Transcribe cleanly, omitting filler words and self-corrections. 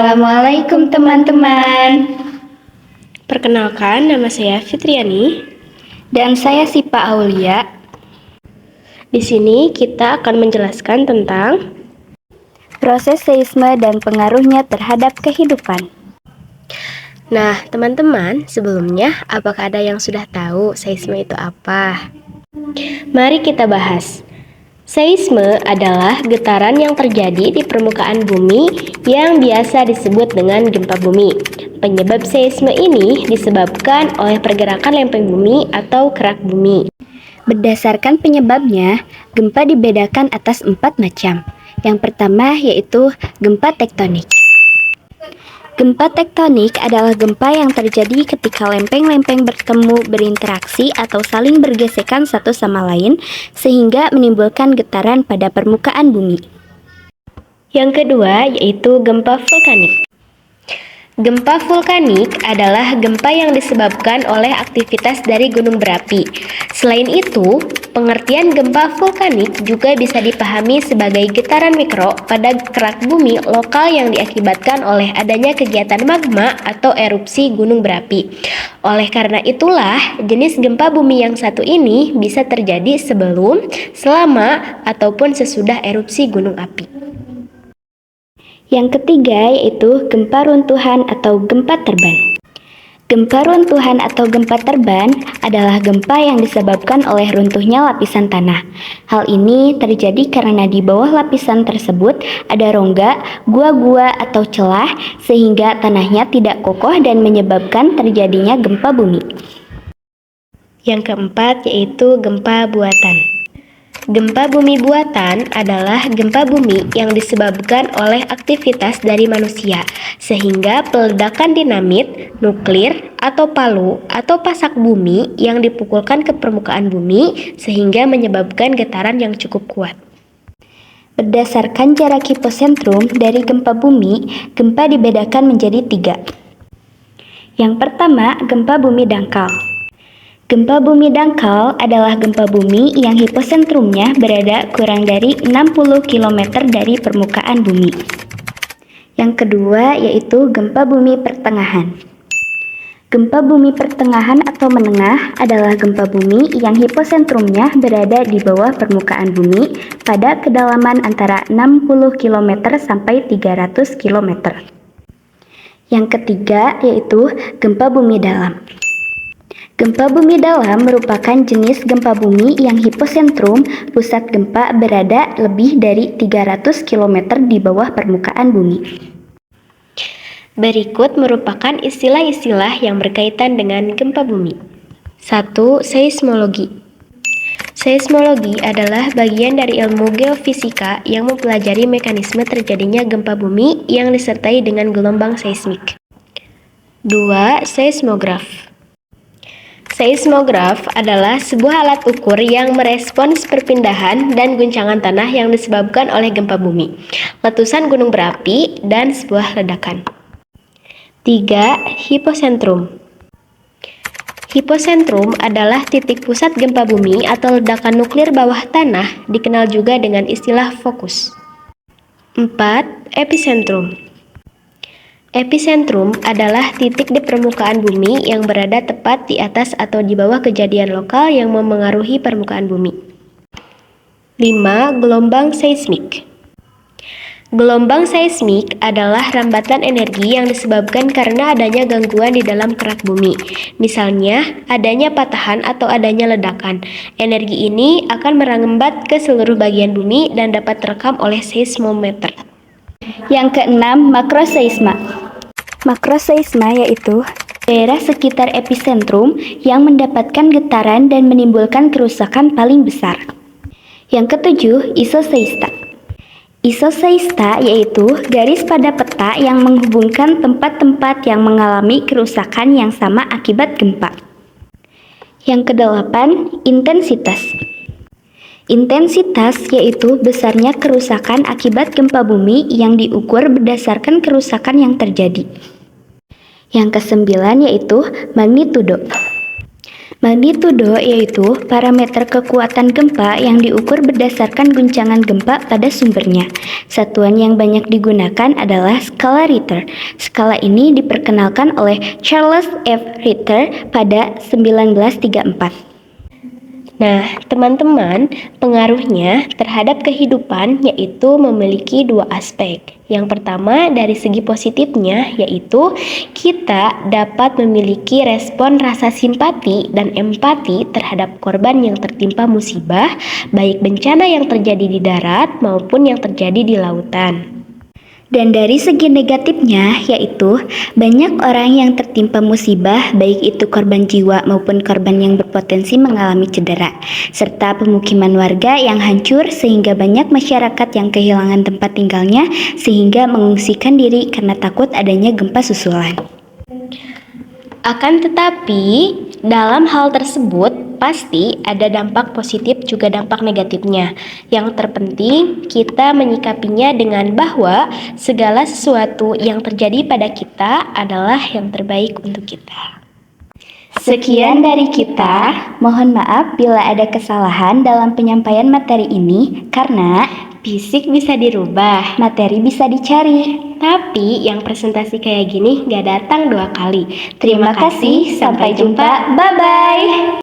Assalamualaikum teman-teman. Perkenalkan, nama saya Fitriani. Dan saya Sipa Aulia. Di sini kita akan menjelaskan tentang proses seisme dan pengaruhnya terhadap kehidupan. Nah, teman-teman, sebelumnya apakah ada yang sudah tahu seisme itu apa? Mari kita bahas. Seisme adalah getaran yang terjadi di permukaan bumi yang biasa disebut dengan gempa bumi. Penyebab seisme ini disebabkan oleh pergerakan lempeng bumi atau kerak bumi. Berdasarkan penyebabnya, gempa dibedakan atas 4 macam. Yang pertama yaitu gempa tektonik. Gempa tektonik adalah gempa yang terjadi ketika lempeng-lempeng bertemu, berinteraksi, atau saling bergesekan satu sama lain, sehingga menimbulkan getaran pada permukaan bumi. Yang kedua yaitu gempa vulkanik. Gempa vulkanik adalah gempa yang disebabkan oleh aktivitas dari gunung berapi. Selain itu, pengertian gempa vulkanik juga bisa dipahami sebagai getaran mikro pada kerak bumi lokal yang diakibatkan oleh adanya kegiatan magma atau erupsi gunung berapi. Oleh karena itulah, jenis gempa bumi yang satu ini bisa terjadi sebelum, selama, ataupun sesudah erupsi gunung api. Yang ketiga yaitu gempa runtuhan atau gempa terban. Gempa runtuhan atau gempa terban adalah gempa yang disebabkan oleh runtuhnya lapisan tanah. Hal ini terjadi karena di bawah lapisan tersebut ada rongga, gua-gua atau celah sehingga tanahnya tidak kokoh dan menyebabkan terjadinya gempa bumi. Yang keempat yaitu gempa buatan. Gempa bumi buatan adalah gempa bumi yang disebabkan oleh aktivitas dari manusia, sehingga peledakan dinamit, nuklir, atau palu, atau pasak bumi yang dipukulkan ke permukaan bumi, sehingga menyebabkan getaran yang cukup kuat. Berdasarkan jarak hiposentrum dari gempa bumi, gempa dibedakan menjadi 3. Yang pertama, gempa bumi dangkal. Gempa bumi dangkal adalah gempa bumi yang hiposentrumnya berada kurang dari 60 km dari permukaan bumi. Yang kedua yaitu gempa bumi pertengahan. Gempa bumi pertengahan atau menengah adalah gempa bumi yang hiposentrumnya berada di bawah permukaan bumi pada kedalaman antara 60 km sampai 300 km. Yang ketiga yaitu gempa bumi dalam. Gempa bumi dalam merupakan jenis gempa bumi yang hiposentrum pusat gempa berada lebih dari 300 km di bawah permukaan bumi. Berikut merupakan istilah-istilah yang berkaitan dengan gempa bumi. 1. Seismologi. Seismologi adalah bagian dari ilmu geofisika yang mempelajari mekanisme terjadinya gempa bumi yang disertai dengan gelombang seismik. 2. Seismograf. Seismograf adalah sebuah alat ukur yang merespons perpindahan dan guncangan tanah yang disebabkan oleh gempa bumi, letusan gunung berapi, dan sebuah ledakan. 3. Hiposentrum. Hiposentrum adalah titik pusat gempa bumi atau ledakan nuklir bawah tanah, dikenal juga dengan istilah fokus. 4. Epicentrum. Epicentrum adalah titik di permukaan bumi yang berada tepat di atas atau di bawah kejadian lokal yang memengaruhi permukaan bumi. 5. Gelombang seismik. Gelombang seismik adalah rambatan energi yang disebabkan karena adanya gangguan di dalam kerak bumi. Misalnya, adanya patahan atau adanya ledakan. Energi ini akan merambat ke seluruh bagian bumi dan dapat terekam oleh seismometer. Yang keenam, makroseisma. Makroseisma yaitu daerah sekitar epicentrum yang mendapatkan getaran dan menimbulkan kerusakan paling besar. Yang ketujuh, isoseista. Isoseista yaitu garis pada peta yang menghubungkan tempat-tempat yang mengalami kerusakan yang sama akibat gempa. Yang kedelapan, intensitas. Intensitas yaitu besarnya kerusakan akibat gempa bumi yang diukur berdasarkan kerusakan yang terjadi. Yang kesembilan yaitu magnitudo. Magnitudo yaitu parameter kekuatan gempa yang diukur berdasarkan guncangan gempa pada sumbernya. Satuan yang banyak digunakan adalah skala Richter. Skala ini diperkenalkan oleh Charles F. Richter pada 1934. Nah, teman-teman, pengaruhnya terhadap kehidupan yaitu memiliki dua aspek. Yang pertama, dari segi positifnya, yaitu kita dapat memiliki respon rasa simpati dan empati terhadap korban yang tertimpa musibah, baik bencana yang terjadi di darat maupun yang terjadi di lautan. Dan dari segi negatifnya, yaitu banyak orang yang tertimpa musibah, baik itu korban jiwa maupun korban yang berpotensi mengalami cedera, serta pemukiman warga yang hancur sehingga banyak masyarakat yang kehilangan tempat tinggalnya sehingga mengungsikan diri karena takut adanya gempa susulan. Akan tetapi, dalam hal tersebut pasti ada dampak positif juga dampak negatifnya. Yang terpenting kita menyikapinya dengan bahwa segala sesuatu yang terjadi pada kita adalah yang terbaik untuk kita. Sekian dari kita, mohon maaf bila ada kesalahan dalam penyampaian materi ini karena Fisik bisa dirubah, materi bisa dicari. tapi yang presentasi kayak gini gak datang 2 kali. Terima kasih, sampai jumpa, bye-bye.